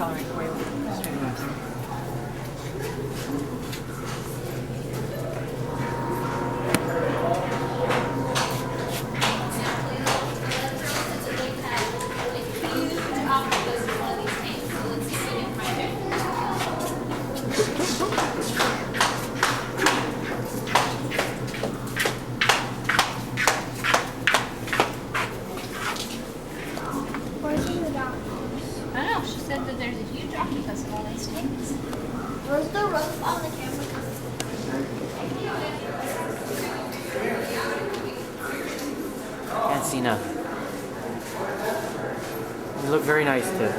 coloring whale. I don't know. She said that there's a huge octopus in all these tanks. Where's the rope on the camera? Can't see nothing. You look very nice too.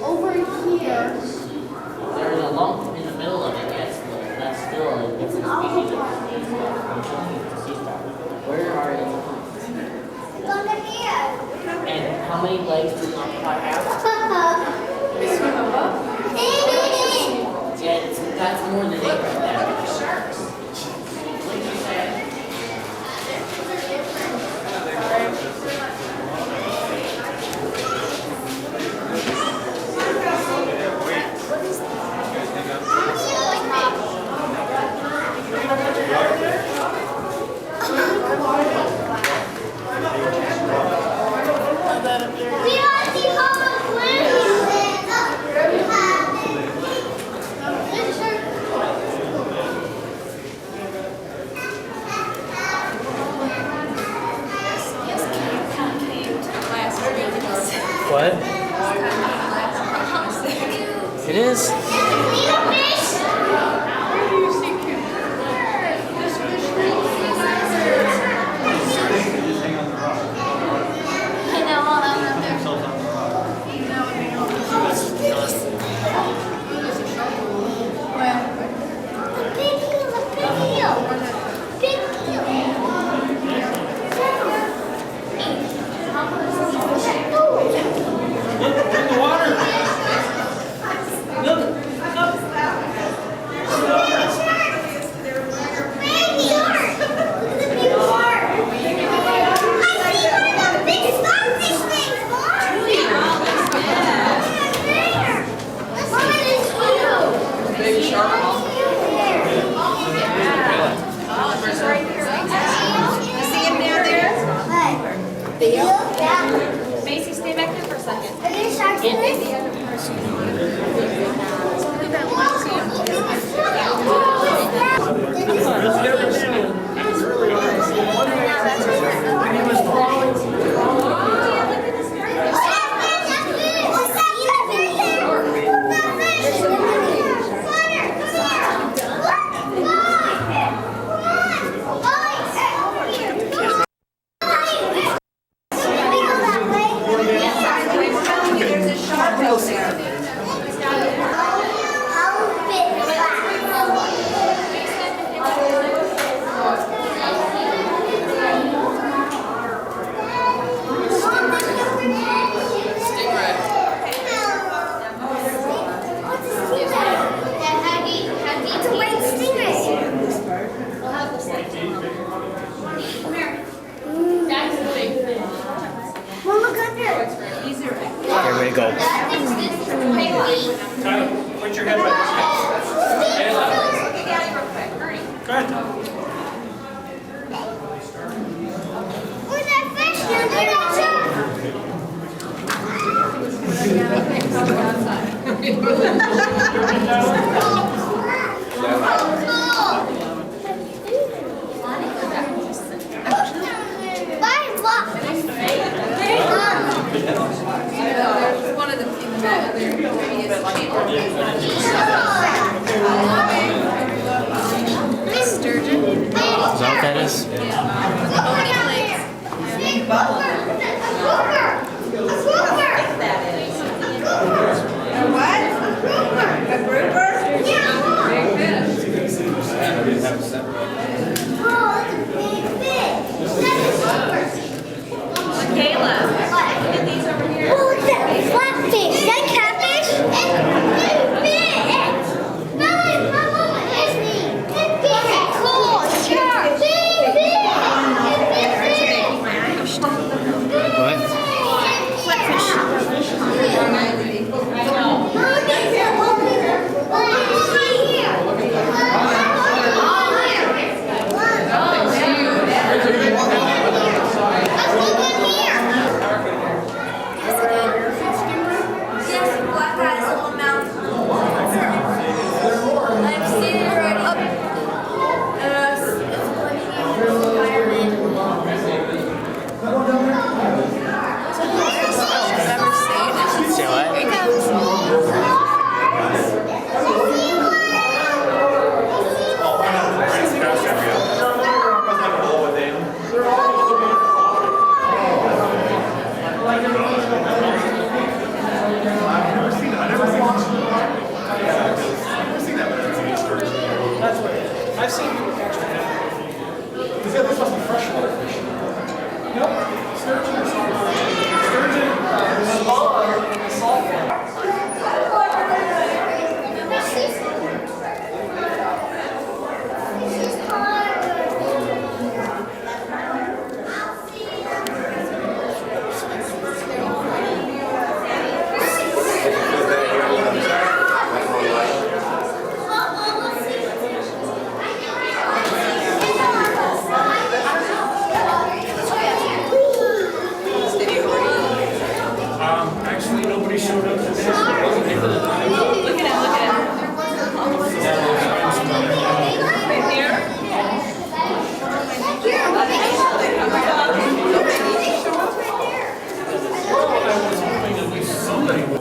Over here. There's a lump in the middle of it, yes, but that's still a different species of sea star. I'm showing you the sea star. Where are you? Under here. And how many legs does an octopus have? Yeah, that's more than 8 right there. Sharks. What did you say? We are the home aquarium. this. I've seen people catch it. This must be freshwater fish. Nope. Sturgeon. Sturgeon spawn in the salt water. Actually, nobody showed up today. Look at him, Right there? I was hoping at least somebody would.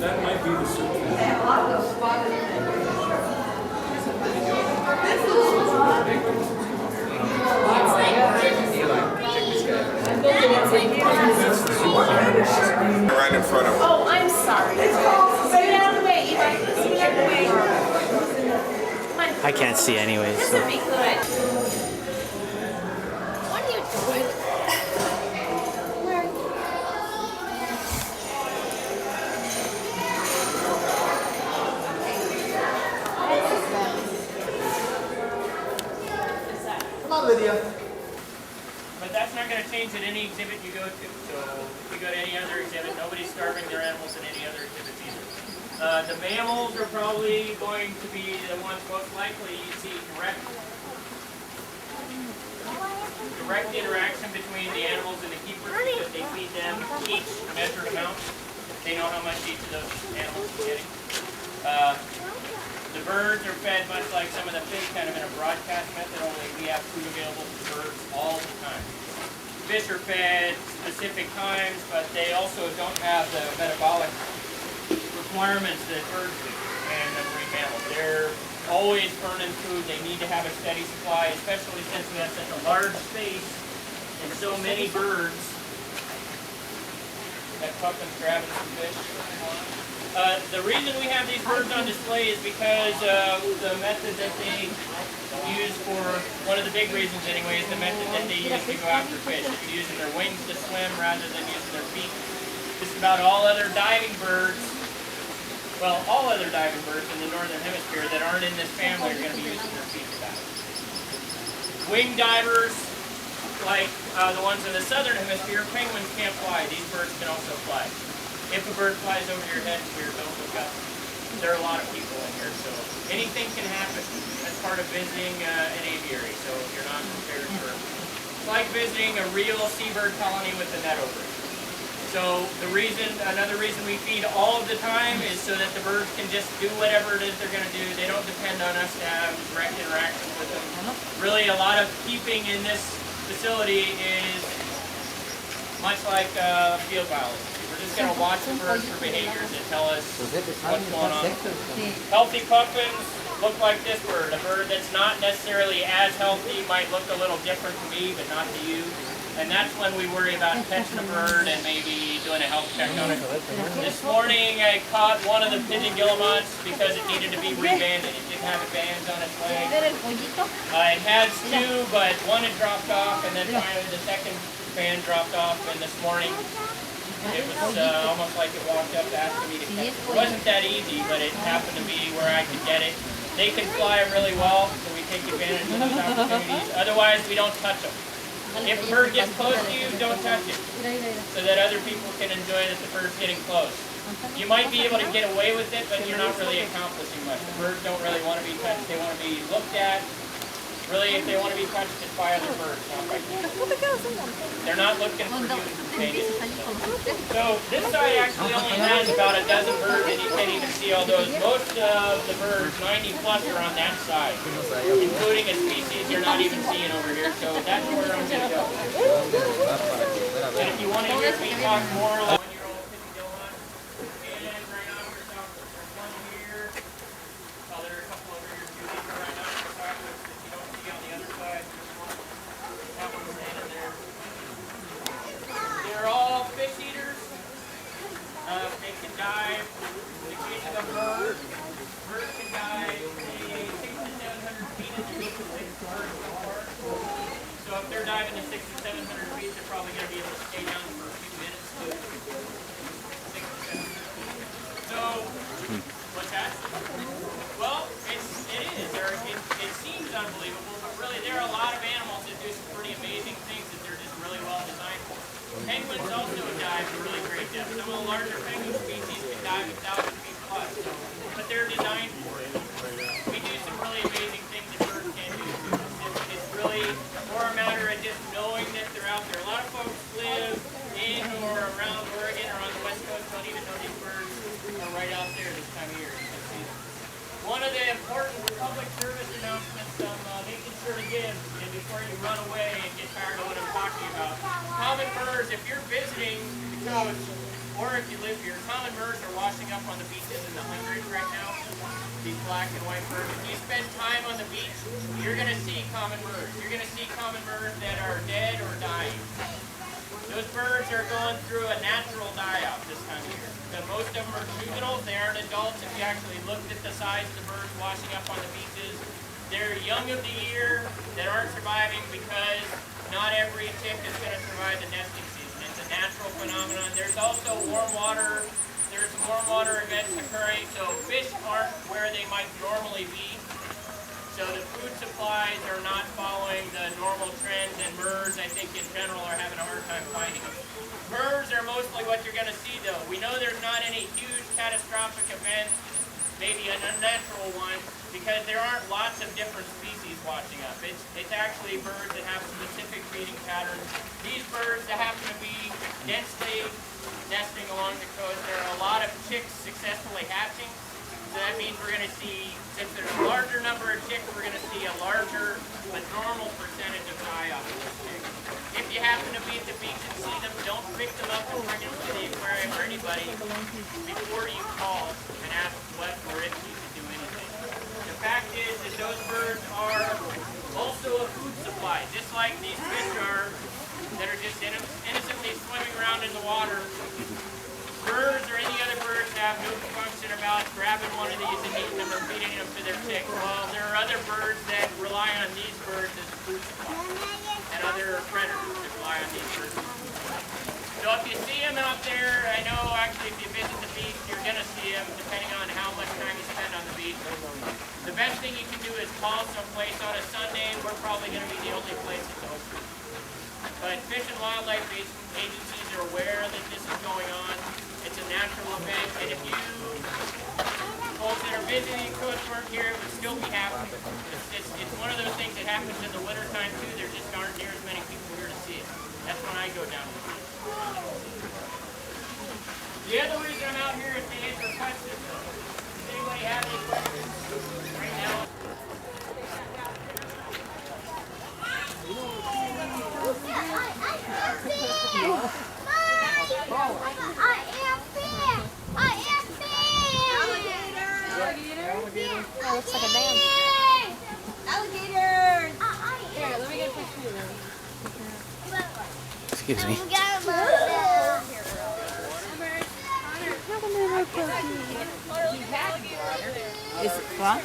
That might be the suit. Right in front of him. Oh, I'm sorry. Sit out of the way, Eli. Sit out of the way. Come on. I can't see anyways. This So. will be good. What are you doing? Come on, Lydia. But that's not going to change at any exhibit you go to. So if you go to any other exhibit, nobody's starving their animals at any other exhibits either. The mammals are probably going to be the ones most likely you see direct interaction between the animals and the keepers because they feed them each a measured amount. They know how much each of those animals is getting. The birds are fed much like some of the fish, kind of in a broadcast method, only we have food available for birds all the time. fish are fed specific times, but they also don't have the metabolic requirements that birds do and the marine mammals. They're always burning food. They need to have a steady supply, especially since we have such a large space and so many birds. That puppet's grabbing some fish. The reason we have these birds on display is because the method that they use for, one of the big reasons anyway, is the method that they use to go after fish. They're using their wings to swim rather than using their feet. Just about all other diving birds, well, all other diving birds in the northern hemisphere that aren't in this family are going to be using their feet to dive. Wing divers, like the ones in the southern hemisphere, penguins can't fly. These birds can also fly. If a bird flies over your head, don't look up. There are a lot of people in here, so anything can happen. That's part of visiting an aviary, so if you're not prepared for it. It's like visiting a real seabird colony with a net over it. So another reason we feed all of the time is so that the birds can just do whatever it is they're going to do. They don't depend on us to have direct interaction with them. Really, a lot of keeping in this facility is much like field biology. We're just going to watch the birds for behaviors that tell us what's going on. Healthy puffins look like this bird. A bird that's not necessarily as healthy might look a little different to me, but not to you. And that's when we worry about catching a bird and maybe doing a health check on it. This morning I caught one of the pigeon guillemots because it needed to be rebanded. It didn't have a band on its leg. It had two, but one had dropped off, and then finally the second band dropped off, and this morning it was almost like it walked up asking me to catch it. It wasn't that easy, but it happened to be where I could get it. They can fly really well, so we take advantage of those opportunities. Otherwise, we don't touch them. If a bird gets close to you, don't touch it, so that other people can enjoy that the bird's getting close. You might be able to get away with it, but you're not really accomplishing much. The birds don't really want to be touched. They want to be looked at. Really, if they want to be touched, it's by other birds, not by people. They're not looking for humans. So this side actually only has about a dozen birds, and you can't even see all those. Most of the birds, 90 plus, are on that side, including a species you're not even seeing over here. So that's where I'm going to go. And if you want to hear me talk more like 1-year-old pigeon guillemot, and right off your top, there's one here. Oh, there are a couple over here too. These are right off your top, which you don't see on the other side. That one's standing there. They're all fish eaters. They can dive. The case of a bird. Birds can dive 600 to 700 feet in the birds so far. So if they're diving to 600 to 700 feet, they're probably going to be able to stay down for a few minutes to 6 to 700. So, what's that? Well, it is. It seems unbelievable, but really there are a lot of animals that do some pretty amazing things that they're just really well designed for. Penguins also dive to really great depth. Some of the larger penguin species can dive 1,000 feet plus, but they're designed for it. We do some really amazing things that birds can't do too. It's really more a matter of just knowing that they're out there. A lot of folks live in or around Oregon or on the West Coast don't even know these birds are right out there this time of year. You can see them. One of the important public service announcements I'm making sure to give is before you run away and get tired of what I'm talking about. Common birds, if you're visiting the coast, or if you live here, common birds are washing up on the beaches in the hundreds right now. These black and white birds. If you spend time on the beach, you're going to see common birds. You're going to see common birds that are dead or dying. Those birds are going through a natural die-off this time of year. Most of them are juveniles, they aren't adults. If you actually looked at the size of the birds washing up on the beaches, they're young of the year that aren't surviving because not every chick is going to survive the nesting season. It's a natural phenomenon. There's also warm water. There's warm water events occurring, so fish aren't where they might normally be. So the food supplies are not following the normal trends, and birds, I think in general, are having a hard time finding them. Birds are mostly what you're going to see, though. We know there's not any huge catastrophic event, maybe an unnatural one, because there aren't lots of different species watching up. It's actually birds that have specific feeding patterns. These birds that happen to be densely nesting along the coast, there are a lot of chicks successfully hatching. So that means we're going to see, since there's a larger number of chicks, we're going to see a larger but normal percentage of die-off of those chicks. If you happen to be at the beach and see them, don't pick them up and bring them to the aquarium or anybody before you call and ask what or if you can do anything. The fact is that those birds are also a food supply, just like these fish are that are just innocently swimming around in the water. Birds or any other birds have no function about grabbing one of these and eating them or feeding them to their chicks. Well, there are other birds that rely on these birds as food supply, and other predators that rely on these birds. So if you see them out there, I know actually if you visit the beach, you're going to see them depending on how much time you spend on the beach. The best thing you can do is call someplace on a Sunday. We're probably going to be the only place that's open. But Fish and Wildlife agencies are aware that this is going on. It's a natural event, and if you folks that are visiting could work here, it would still be happening. It's one of those things that happens in the wintertime too. There just aren't near as many people here to see it. That's when I go down to the beach. The other reason I'm out here is to answer questions. Does anybody have any questions right now? That looks like a dam. Alligators! Here, let me get a picture of them. Excuse me. Is it fun?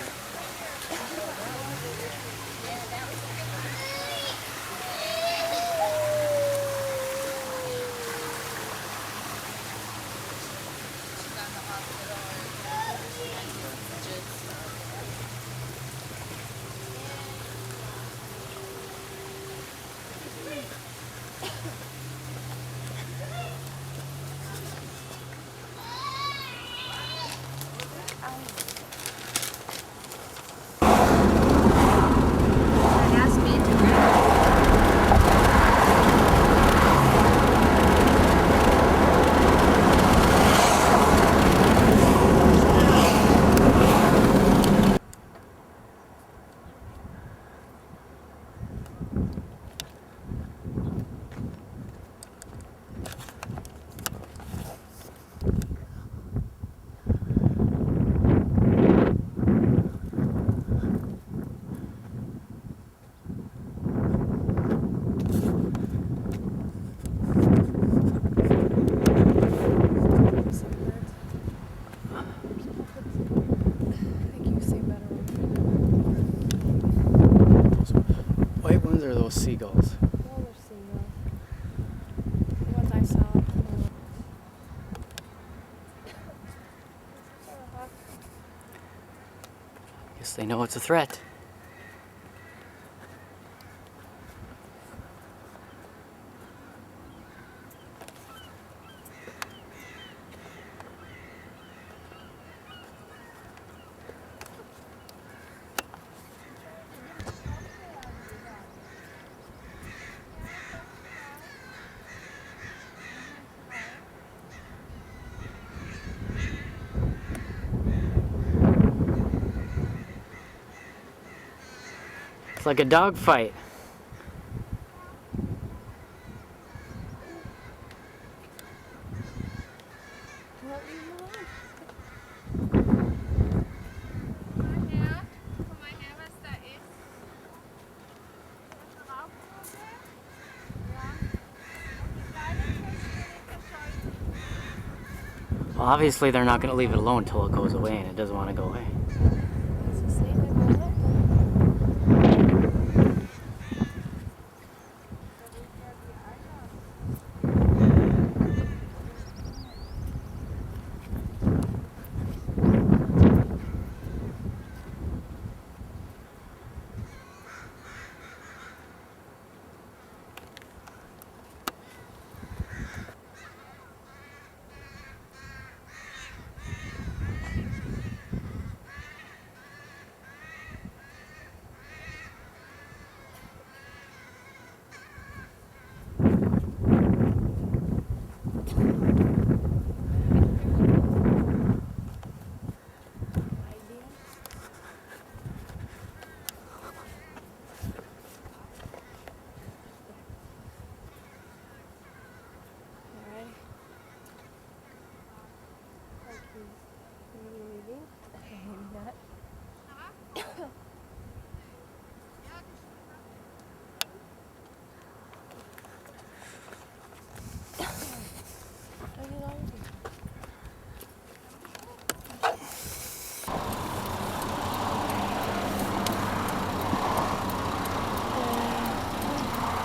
White ones are those seagulls. Guess they know it's a threat. It's like a dog fight. Well, obviously they're not going to leave it alone until it goes away, and it doesn't want to go away.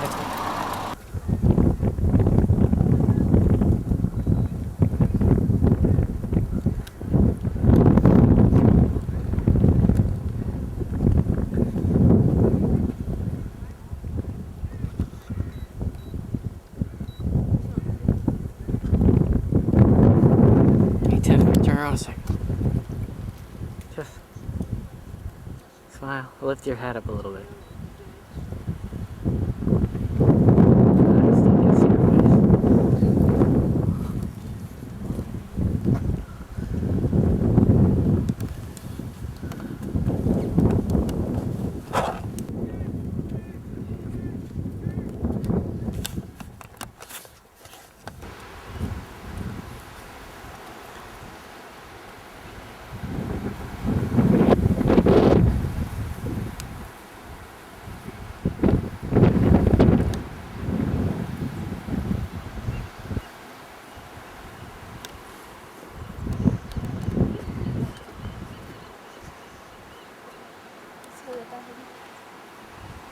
Hey Tiff, turn around a second. Tiff. Smile. Lift your head up a little bit. I still can't see your face.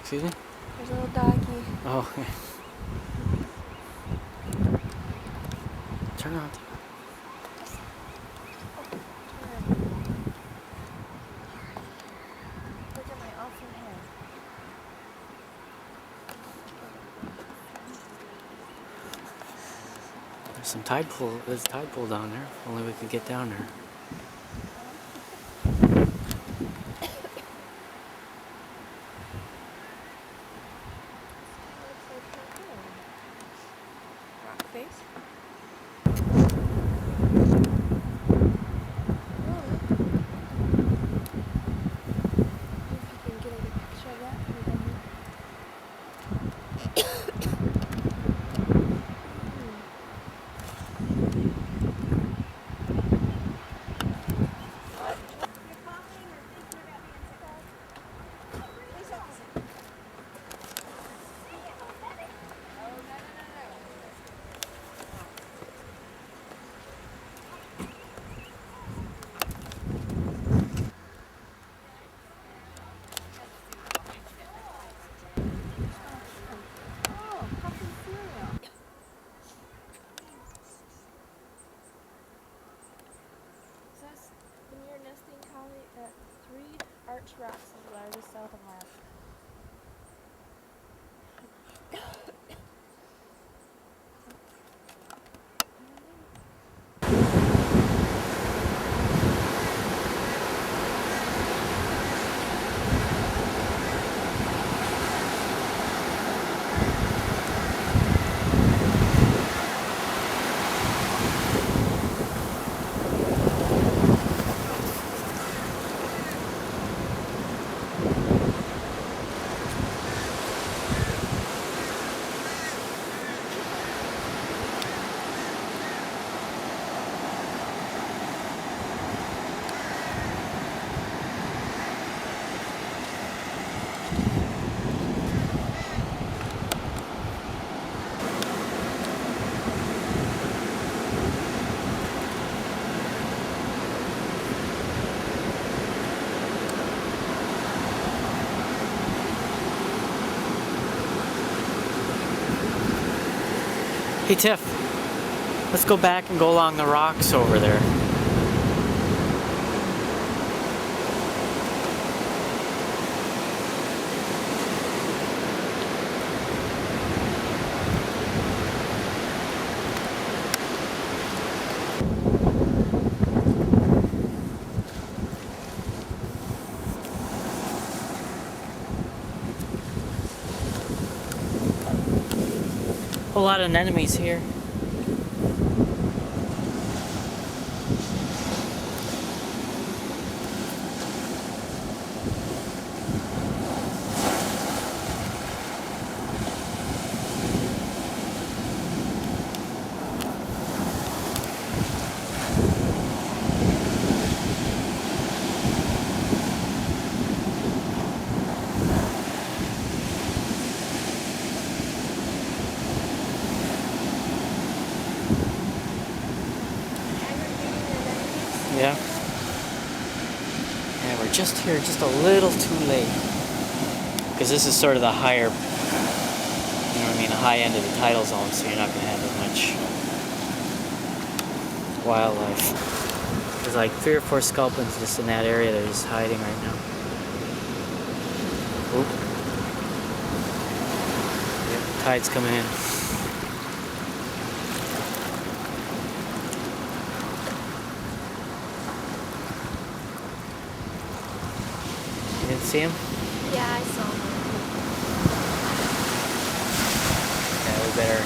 Excuse me? There's a little doggy. Oh, okay. Turn around. Look at my awesome hair. There's some tide pool. There's a tide pool down there. If only we could get down there. Rock face. If you can get a picture of that. Near nesting colony at 3 Arch Rocks is the largest south of Alaska. Hey Tiff, let's go back and go along the rocks over there. A lot of anemones here. Yeah. Yeah, we're just here just a little too late. Because this is sort of the higher mean the high end of the tidal zone, so you're not going to have as much wildlife. There's like 3 or 4 sculpins just in that area. They're just hiding right now. Oop. Yep, tide's coming in. You didn't see him? Yeah, I saw him. Yeah, we better.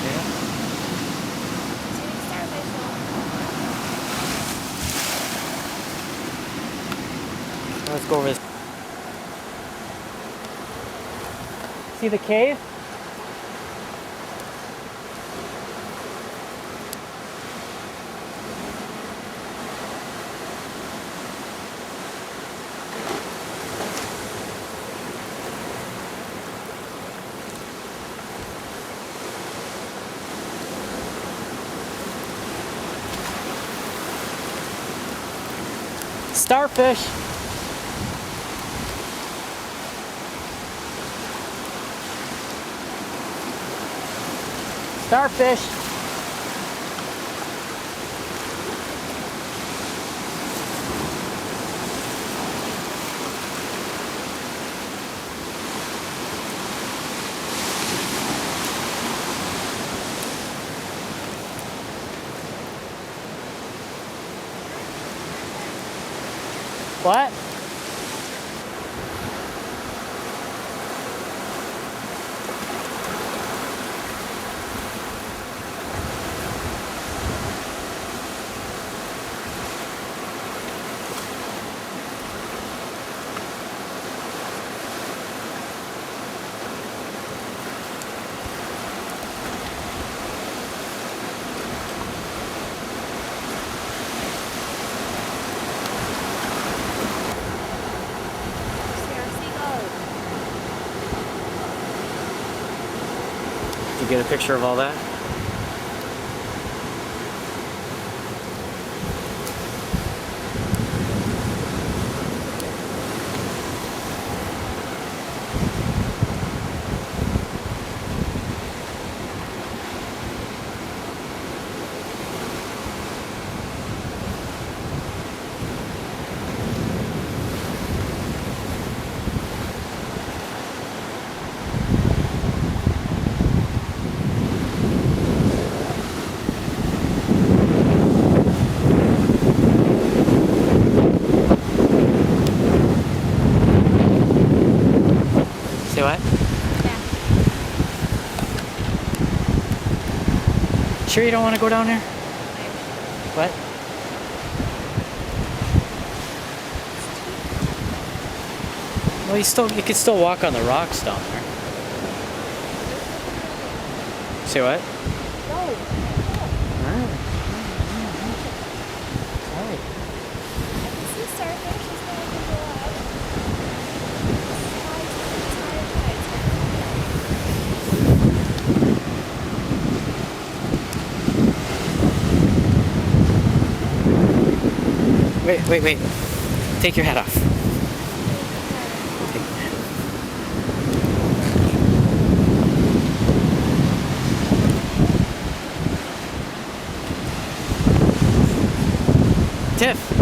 Yeah. Let's go over this. See the cave? Starfish. Starfish. What? Did you get a picture of all that? Say what? Yeah. Sure you don't want to go down there? What? Well, you can still walk on the rocks down there. Say what? No. Alright. I can see starfish. It's going to go out. Wait. Take your hat off. Tiff.